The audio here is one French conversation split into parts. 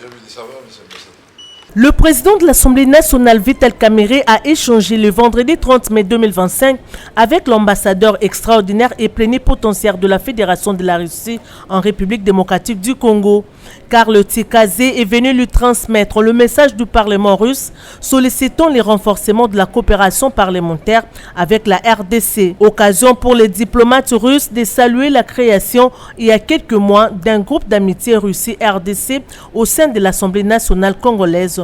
déjà vu des saveurs, mais c'est pas ça. Le président de l'Assemblée nationale, Vital Kamerhe, a échangé le vendredi 30 mai 2025 avec l'ambassadeur extraordinaire et plénipotentiaire de la Fédération de la Russie en République démocratique du Congo. Karl Tsikadze est venu lui transmettre le message du Parlement russe sollicitant les renforcements de la coopération parlementaire avec la RDC. Occasion pour les diplomates russes de saluer la création il y a quelques mois d'un groupe d'amitié Russie-RDC au sein de l'Assemblée nationale congolaise.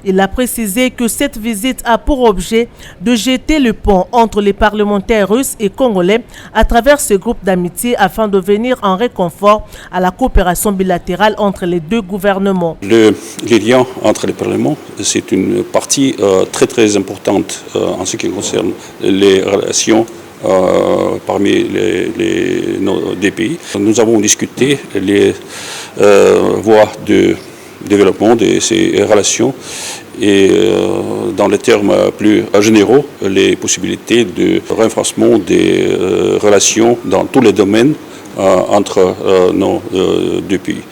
Il a précisé que cette visite a pour objet de jeter le pont entre les parlementaires russes et congolais à travers ce groupe d'amitié afin de venir en réconfort à la coopération bilatérale entre les deux gouvernements. Les liens entre les parlements, c'est une partie très importante en ce qui concerne les relations parmi nos deux pays. Nous avons discuté les voies de développement de ces relations et dans les termes plus généraux, les possibilités de renforcement des relations dans tous les domaines entre nos deux pays.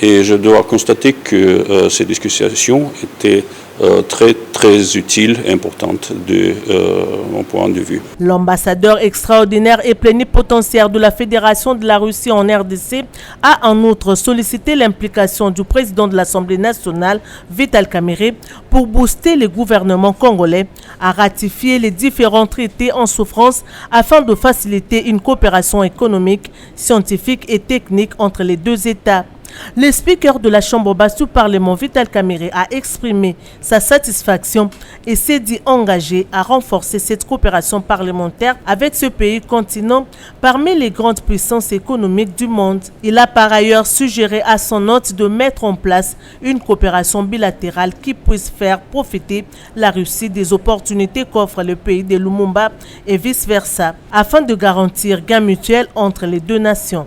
Et je dois constater que ces discussions étaient très utiles et importantes de mon point de vue. L'ambassadeur extraordinaire et plénipotentiaire de la Fédération de la Russie en RDC a en outre sollicité l'implication du président de l'Assemblée nationale, Vital Kamerhe, pour booster le gouvernement congolais à ratifier les différents traités en souffrance afin de faciliter une coopération économique, scientifique et technique entre les deux États. Le speaker de la Chambre basse du Parlement, Vital Kamerhe, a exprimé sa satisfaction et s'est dit engagé à renforcer cette coopération parlementaire avec ce pays continent parmi les grandes puissances économiques du monde. Il a par ailleurs suggéré à son hôte de mettre en place une coopération bilatérale qui puisse faire profiter la Russie des opportunités qu'offre le pays de Lumumba et vice-versa, afin de garantir gain mutuel entre les deux nations.